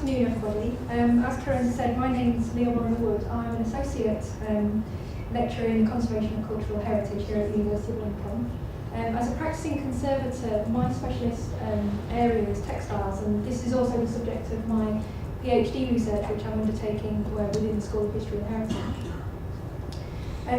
afternoon, everybody. As Karen said, my name is Leah Warriner-Wood. I'm an associate lecturer in the conservation of cultural heritage here at the University of Lincoln. As a practicing conservator, my specialist area is textiles, and this is also the subject of my PhD research, which I'm undertaking within the School of History and Heritage.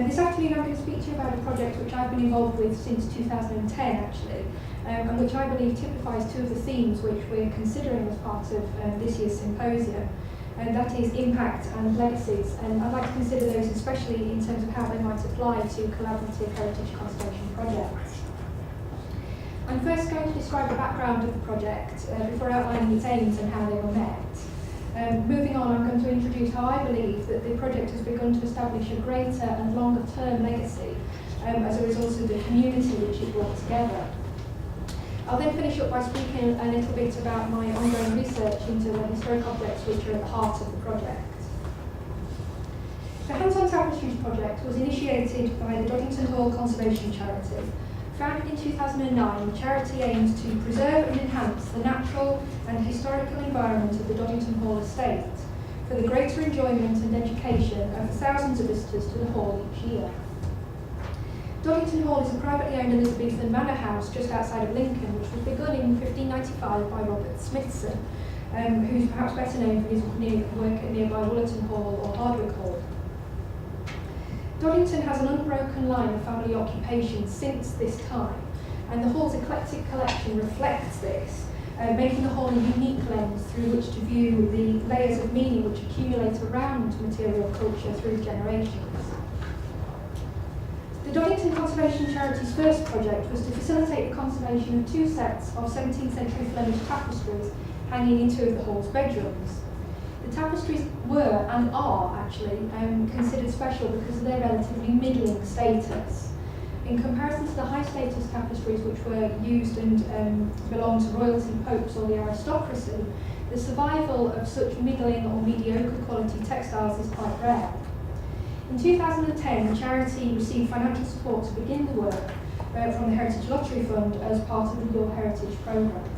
This afternoon I'm going to speak to you about a project which I've been involved with since 2010 actually, and which I believe typifies two of the themes which we're considering as part of this year's symposium, and that is impact and legacies. And I'd like to consider those especially in terms of how they might apply to collaborative heritage conservation projects. I'm first going to describe the background of the project before outlining its aims and how they were met. Moving on, I'm going to introduce how I believe that the project has begun to establish a greater and longer term legacy as a result of the community which it brought together. I'll then finish up by speaking a little bit about my ongoing research into the historic objects which are at the heart of the project. The Hands on Tapestries project was initiated by the Doddington Hall Conservation Charity. Founded in 2009, the charity aims to preserve and enhance the natural and historical environment of the Doddington Hall estate for the greater enjoyment and education of the thousands of visitors to the hall each year. Doddington Hall is a privately owned Elizabethan manor house just outside of Lincoln, which was begun in 1595 by Robert Smithson, who's perhaps better known for his work at nearby Woollerton Hall or Hardwick Hall. Doddington has an unbroken line of family occupation since this time, and the hall's eclectic collection reflects this, making the hall a unique lens through which to view the layers of meaning which accumulate around material culture through generations. The Doddington Conservation Charity's first project was to facilitate the conservation of two sets of 17th century Flemish tapestries hanging in two of the hall's bedrooms. The tapestries were, and are actually, considered special because of their relatively middling status. In comparison to the high status tapestries which were used and belonged to royalty, popes or the aristocracy, the survival of such middling or mediocre quality textiles is quite rare. In 2010, the charity received financial support to begin the work from the Heritage Lottery Fund as part of the Your Heritage programme.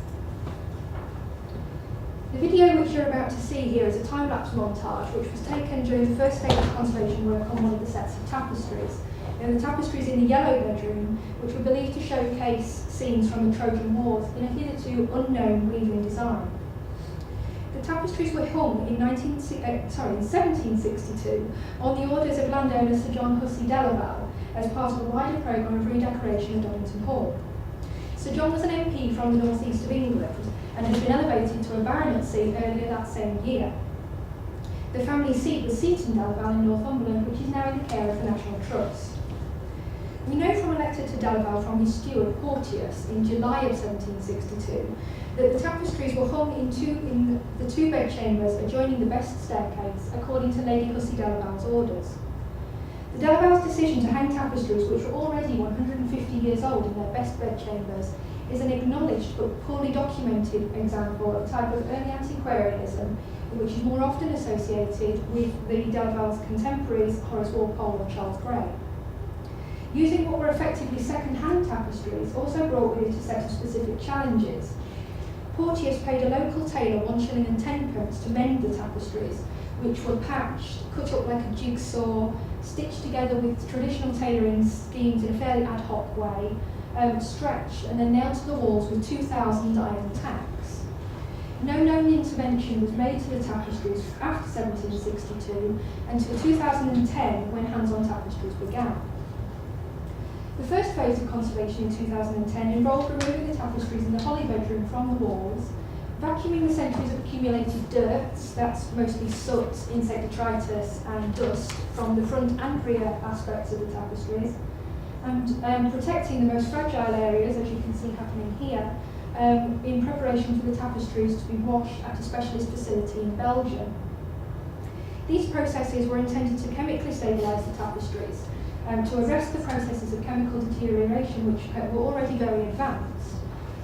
The video which you're about to see here is a time-lapse montage which was taken during the first stage of conservation work on one of the sets of tapestries. The tapestries in the yellow bedroom, which were believed to showcase scenes from the Trojan Wars in a hitherto unknown weaving design. The tapestries were hung in 1762 on the orders of landowner Sir John Hussey Delaval as part of a wider programme of redecoration of Doddington Hall. Sir John was an MP from the North East of England and had been elevated to a baronetcy earlier that same year. The family seat was Seaton Delaval in Northumberland, which is now in the care of the National Trust. We know from a letter to Delaval from his steward Porteous in July of 1762 that the tapestries were hung in the two bedchambers adjoining the best staircase according to Lady Hussey Delaval's orders. The Delaval's decision to hang tapestries which were already 150 years old in their best bedchambers is an acknowledged but poorly documented example of a type of early antiquarianism which is more often associated with the Delaval's contemporaries Horace Walpole and Charles Gray. Using what were effectively second-hand tapestries also brought with it a set of specific challenges. Porteous paid a local tailor 1 shilling and 10 pence to mend the tapestries, which were patched, cut up like a jigsaw, stitched together with traditional tailoring schemes in a fairly ad hoc way, stretched and then nailed to the walls with 2,000 iron tacks. No known intervention was made to the tapestries after 1762 until 2010 when hands-on tapestries began. The first phase of conservation in 2010 involved removing the tapestries in the holly bedroom from the walls, vacuuming the centuries of accumulated dirt, that's mostly soot, insect detritus and dust, from the front and rear aspects of the tapestries, and protecting the most fragile areas, as you can see happening here, in preparation for the tapestries to be washed at a specialist facility in Belgium. These processes were intended to chemically stabilise the tapestries, to arrest the processes of chemical deterioration which were already very advanced,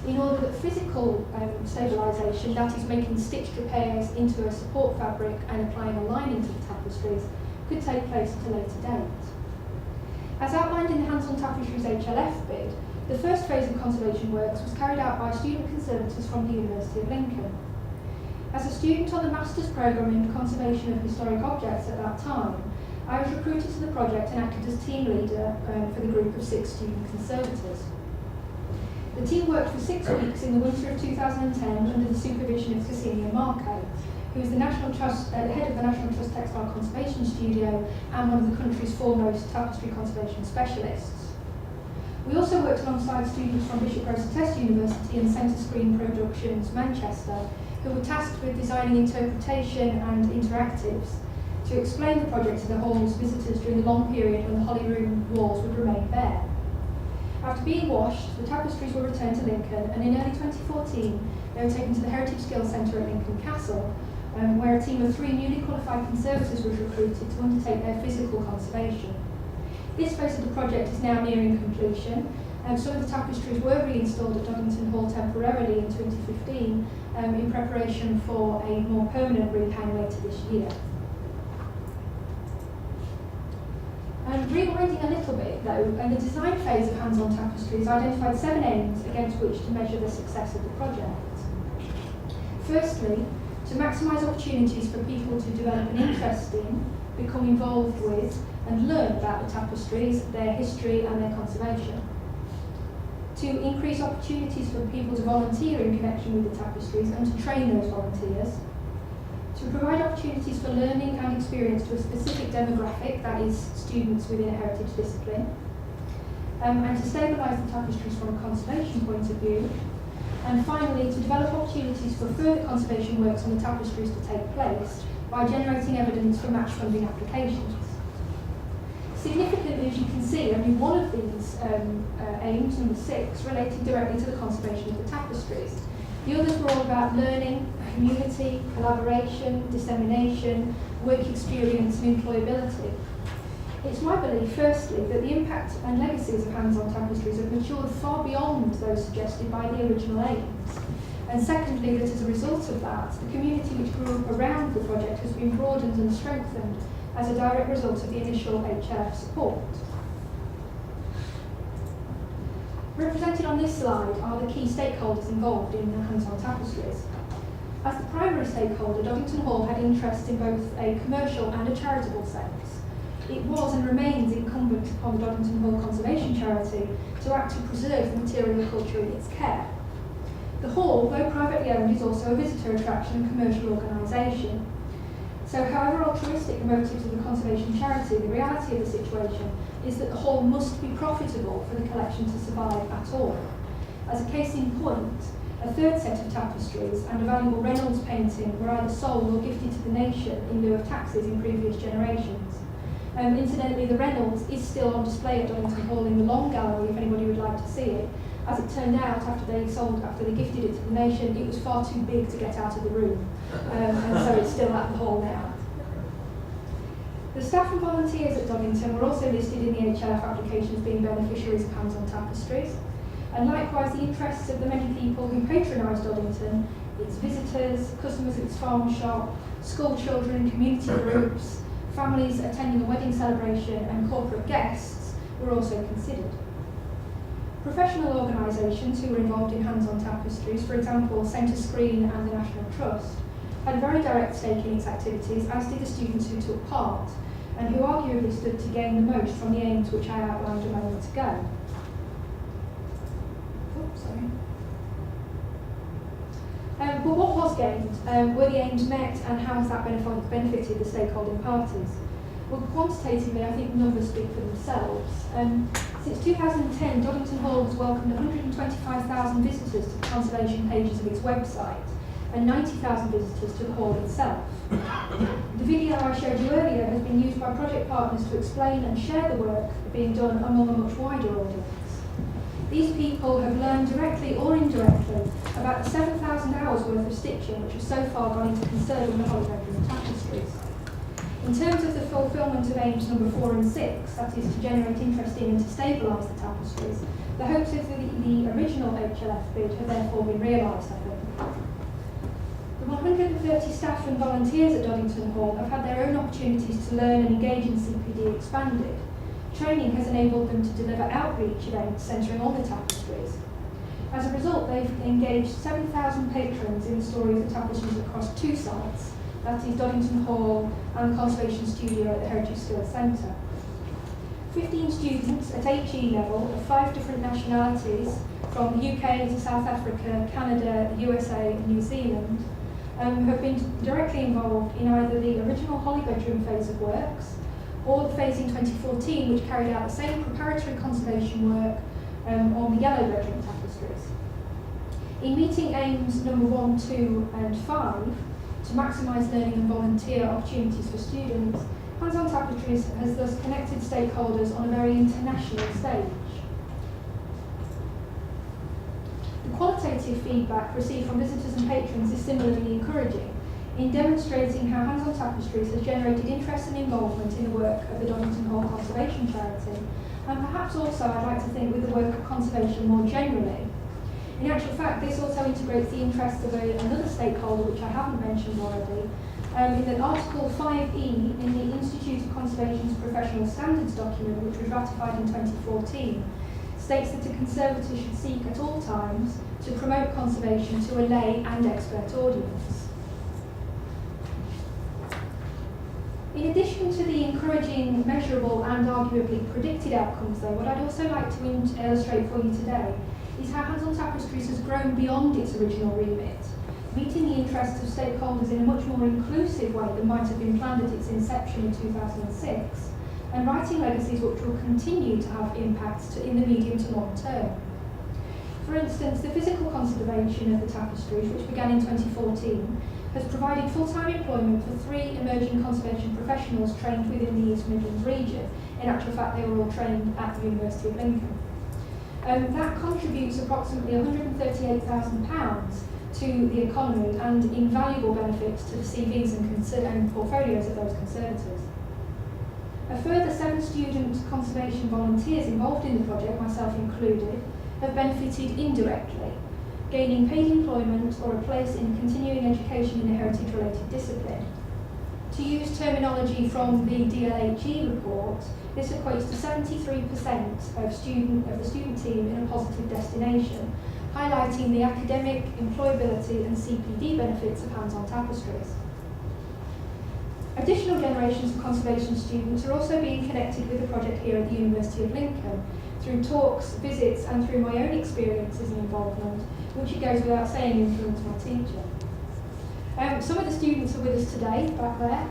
in order that physical stabilisation, that is making stitched repairs into a support fabric and applying a lining to the tapestries, could take place at a later date. As outlined in the Hands on Tapestries HLF bid, the first phase of conservation works was carried out by student conservators from the University of Lincoln. As a student on the Master's Programme in Conservation of Historic Objects at that time, I was recruited to the project and acted as team leader for the group of 6 student conservators. The team worked for 6 weeks in the winter of 2010 under the supervision of Cassini Marco, who is the head of the National Trust Textile Conservation Studio and one of the country's foremost tapestry conservation specialists. We also worked alongside students from Bishop Rosa Test University and Centre Screen Productions Manchester, who were tasked with designing interpretation and interactives to explain the project to the hall's visitors during the long period when the Holly Room walls would remain bare. After being washed, the tapestries were returned to Lincoln, and in early 2014 they were taken to the Heritage Skills Centre at Lincoln Castle, where a team of 3 newly qualified conservators was recruited to undertake their physical conservation. This phase of the project is now nearing completion. Some of the tapestries were reinstalled at Doddington Hall temporarily in 2015 in preparation for a more permanent rehang later this year. Rewinding a little bit though, the design phase of hands-on tapestries identified 7 aims against which to measure the success of the project. Firstly, to maximise opportunities for people to develop an interest in, become involved with and learn about the tapestries, their history and their conservation. To increase opportunities for people to volunteer in connection with the tapestries and to train those volunteers. To provide opportunities for learning and experience to a specific demographic, that is, students within a heritage discipline. And to stabilise the tapestries from a conservation point of view. And finally, to develop opportunities for further conservation works on the tapestries to take place by generating evidence for match funding applications. Significantly, as you can see, only one of these aims, number 6, related directly to the conservation of the tapestries. The others were all about learning, community, collaboration, dissemination, work experience and employability. It's my belief, firstly, that the impact and legacies of hands-on tapestries have matured far beyond those suggested by the original aims. And secondly, that as a result of that, the community which grew up around the project has been broadened and strengthened as a direct result of the initial HLF support. Represented on this slide are the key stakeholders involved in the hands-on tapestries. As the primary stakeholder, Doddington Hall had interest in both a commercial and a charitable sense. It was and remains incumbent upon the Doddington Hall Conservation Charity to act to preserve the material culture in its care. The Hall, though privately owned, is also a visitor attraction and commercial organisation. So however altruistic the motives of the conservation charity, the reality of the situation is that the Hall must be profitable for the collection to survive at all. As a case in point, a 3rd set of tapestries and a valuable Reynolds painting were either sold or gifted to the nation in lieu of taxes in previous generations. Incidentally, the Reynolds is still on display at Doddington Hall in the Long Gallery if anybody would like to see it. As it turned out, after they gifted it to the nation, it was far too big to get out of the room, and so it's still at the Hall now. The staff and volunteers at Doddington were also listed in the HLF applications being beneficiaries of hands-on tapestries, and likewise the interests of the many people who patronise Doddington, its visitors, customers at its farm shop, school children, community groups, families attending a wedding celebration and corporate guests were also considered. Professional organisations who were involved in hands-on tapestries, for example Centre Screen and the National Trust, had very direct stake in its activities, as did the students who took part, and who arguably stood to gain the most from the aims which I outlined a moment ago. But what was gained? Were the aims met, and how has that benefited the stakeholding parties? Well, quantitatively, I think numbers speak for themselves. Since 2010, Doddington Hall has welcomed 125,000 visitors to the conservation pages of its website, and 90,000 visitors to the hall itself. The video I showed you earlier has been used by project partners to explain and share the work being done among a much wider audience. These people have learned directly or indirectly about the 7,000 hours worth of stitching which has so far gone into conserving the Holly Room tapestries. In terms of the fulfilment of aims number 4 and 6, that is to generate interest in and to stabilise the tapestries, the hopes of the original HLF bid have therefore been realised, I think. The 130 staff and volunteers at Doddington Hall have had their own opportunities to learn and engage in CPD expanded. Training has enabled them to deliver outreach events centring on the tapestries. As a result, they've engaged 7,000 patrons in the story of the tapestries across 2 sites, that is Doddington Hall and the Conservation Studio at the Heritage Skills Centre. 15 students at HE level of 5 different nationalities, from the UK to South Africa, Canada, the USA and New Zealand, have been directly involved in either the original Holly Bedroom phase of works, or the phase in 2014 which carried out the same preparatory conservation work on the Yellow Bedroom tapestries. In meeting aims number 1, 2 and 5, to maximise learning and volunteer opportunities for students, Hands-on Tapestries has thus connected stakeholders on a very international stage. The qualitative feedback received from visitors and patrons is similarly encouraging, in demonstrating how Hands-on Tapestries has generated interest and involvement in the work of the Doddington Hall Conservation Charity, and perhaps also, I'd like to think, with the work of conservation more generally. In actual fact, this also integrates the interests of another stakeholder, which I haven't mentioned already, in that Article 5E in the Institute of Conservation's Professional Standards document, which was ratified in 2014, states that a conservator should seek at all times to promote conservation to a lay and expert audience. In addition to the encouraging, measurable and arguably predicted outcomes though, what I'd also like to illustrate for you today is how Hands-on Tapestries has grown beyond its original remit, meeting the interests of stakeholders in a much more inclusive way than might have been planned at its inception in 2006, and writing legacies which will continue to have impacts in the medium to long term. For instance, the physical conservation of the tapestries, which began in 2014, has provided full-time employment for 3 emerging conservation professionals trained within the East Midlands region. In actual fact, they were all trained at the University of Lincoln. That contributes approximately £138,000 to the economy and invaluable benefits to the CVs and portfolios of those conservators. A further 7 student conservation volunteers involved in the project, myself included, have benefited indirectly, gaining paid employment or a place in continuing education in a heritage-related discipline. To use terminology from the DLHE report, this equates to 73% of the student team in a positive destination, highlighting the academic, employability and CPD benefits of Hands-on Tapestries. Additional generations of conservation students are also being connected with the project here at the University of Lincoln through talks, visits and through my own experiences and involvement, which it goes without saying influenced my teaching. Some of the students are with us today, back there.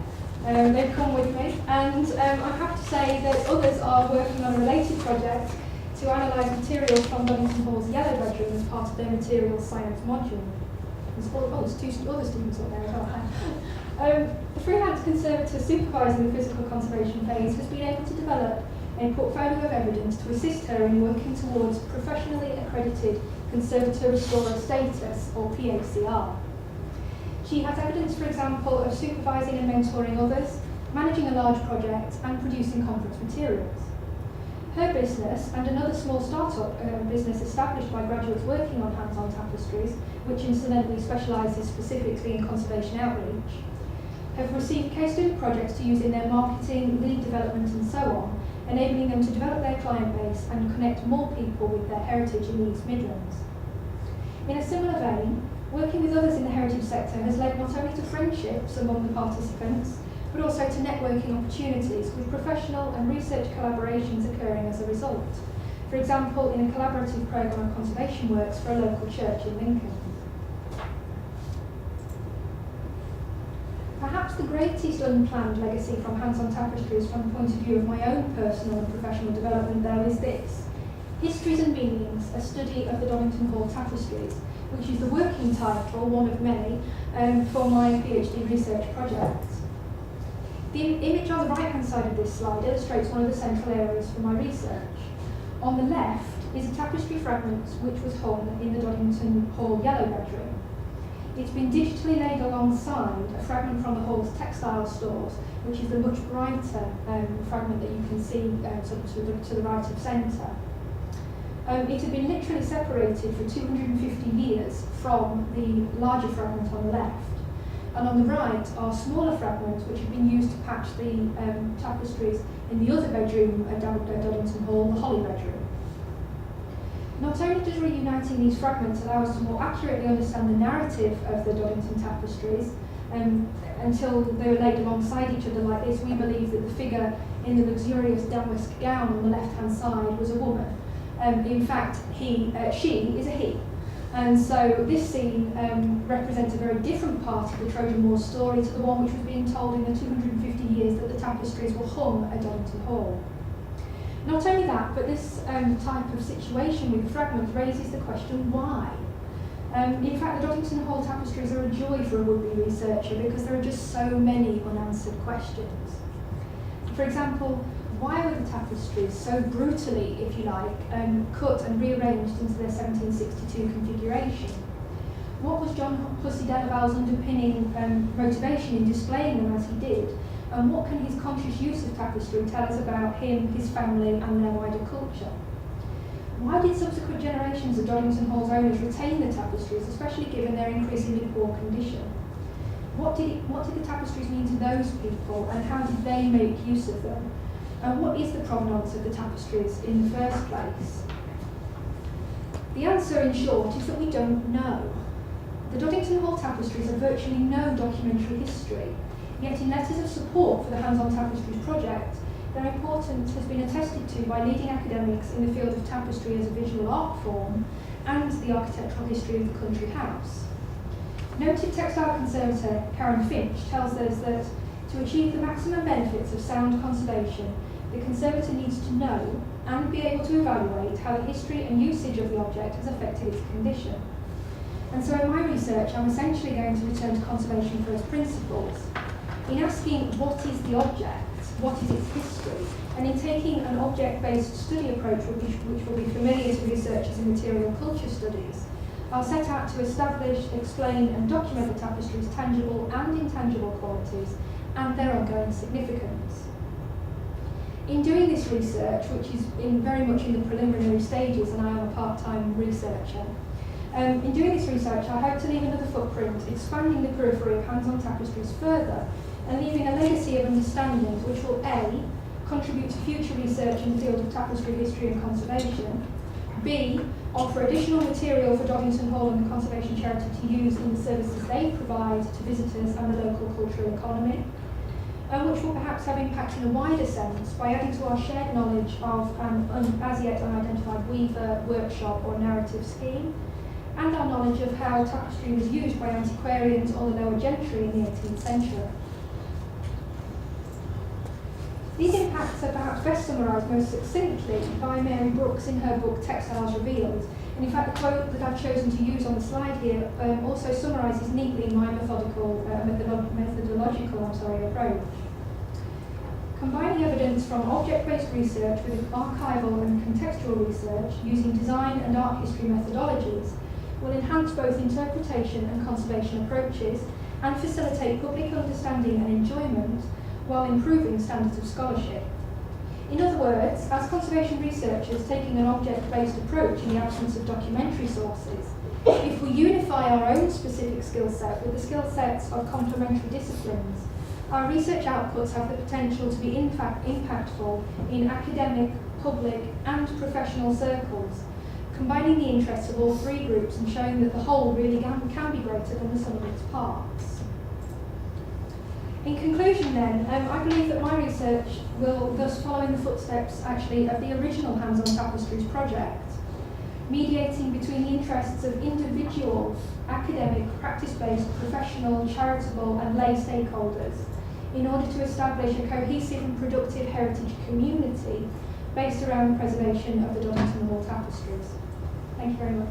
They've come with me, and I have to say that others are working on a related project to analyse materials from Doddington Hall's Yellow Bedroom as part of their materials science module. There's 2 other students up there as well. The freelance conservator supervising the physical conservation phase has been able to develop a portfolio of evidence to assist her in working towards professionally accredited conservator restorer status, or PACR. She has evidence, for example, of supervising and mentoring others, managing a large project and producing conference materials. Her business and another small start-up business established by graduates working on Hands-on Tapestries, which incidentally specialises specifically in conservation outreach, have received case study projects to use in their marketing, lead development and so on, enabling them to develop their client base and connect more people with their heritage in the East Midlands. In a similar vein, working with others in the heritage sector has led not only to friendships among the participants, but also to networking opportunities with professional and research collaborations occurring as a result. For example, in a collaborative programme of conservation works for a local church in Lincoln. Perhaps the greatest unplanned legacy from Hands-on Tapestries from the point of view of my own personal and professional development though is this: Histories and Meanings, a study of the Doddington Hall Tapestries, which is the working title, one of many, for my PhD research project. The image on the right-hand side of this slide illustrates one of the central areas for my research. On the left is a tapestry fragment which was hung in the Doddington Hall Yellow Bedroom. It's been digitally laid alongside a fragment from the Hall's textile stores, which is the much brighter fragment that you can see to the right of centre. It had been literally separated for 250 years from the larger fragment on the left. And on the right are smaller fragments which have been used to patch the tapestries in the other bedroom at Doddington Hall, the Holly Bedroom. Not only does reuniting these fragments allow us to more accurately understand the narrative of the Doddington Tapestries, until they were laid alongside each other like this, we believe that the figure in the luxurious damask gown on the left-hand side was a woman. In fact, she is a he. And so this scene represents a very different part of the Trojan War story to the one which was being told in the 250 years that the tapestries were hung at Doddington Hall. Not only that, but this type of situation with the fragment raises the question, why? In fact, the Doddington Hall tapestries are a joy for a would-be researcher because there are just so many unanswered questions. For example, why were the tapestries so brutally, if you like, cut and rearranged into their 1762 configuration? What was John Hussey Delaval's underpinning motivation in displaying them as he did? And what can his conscious use of tapestry tell us about him, his family, and their wider culture? Why did subsequent generations of Doddington Hall's owners retain the tapestries, especially given their increasingly poor condition? What did the tapestries mean to those people, and how did they make use of them? And what is the provenance of the tapestries in the first place? The answer, in short, is that we don't know. The Doddington Hall tapestries have virtually no documentary history, yet in letters of support for the Hands-on Tapestries project, their importance has been attested to by leading academics in the field of tapestry as a visual art form and the architectural history of the country house. Noted textile conservator Karen Finch tells us that to achieve the maximum benefits of sound conservation, the conservator needs to know and be able to evaluate how the history and usage of the object has affected its condition. And so in my research, I'm essentially going to return to conservation first principles, in asking what is the object, what is its history, and in taking an object-based study approach which will be familiar to researchers in material culture studies, I'll set out to establish, explain and document the tapestry's tangible and intangible qualities and their ongoing significance. In doing this research, which is very much in the preliminary stages, and I am a part-time researcher, in doing this research I hope to leave another footprint, expanding the periphery of hands-on tapestries further and leaving a legacy of understanding which will A, contribute to future research in the field of tapestry history and conservation, B, offer additional material for Doddington Hall and the Conservation Charity to use in the services they provide to visitors and the local cultural economy, which will perhaps have impact in a wider sense by adding to our shared knowledge of an as yet unidentified weaver, workshop or narrative scheme, and our knowledge of how tapestry was used by antiquarians or the lower gentry in the 18th century. These impacts are perhaps best summarised most succinctly by Mary Brooks in her book Textiles Revealed, and in fact the quote that I've chosen to use on the slide here also summarises neatly my methodological approach. Combining evidence from object-based research with archival and contextual research using design and art history methodologies will enhance both interpretation and conservation approaches and facilitate public understanding and enjoyment while improving standards of scholarship. In other words, as conservation researchers taking an object-based approach in the absence of documentary sources, if we unify our own specific skill set with the skill sets of complementary disciplines, our research outputs have the potential to be in fact impactful in academic, public and professional circles, combining the interests of all three groups and showing that the whole really can be greater than the sum of its parts. In conclusion then, I believe that my research will thus follow in the footsteps actually of the original Hands-on Tapestries project, mediating between the interests of individuals, academic, practice-based, professional, charitable and lay stakeholders in order to establish a cohesive and productive heritage community based around the preservation of the Doddington Hall tapestries. Thank you very much.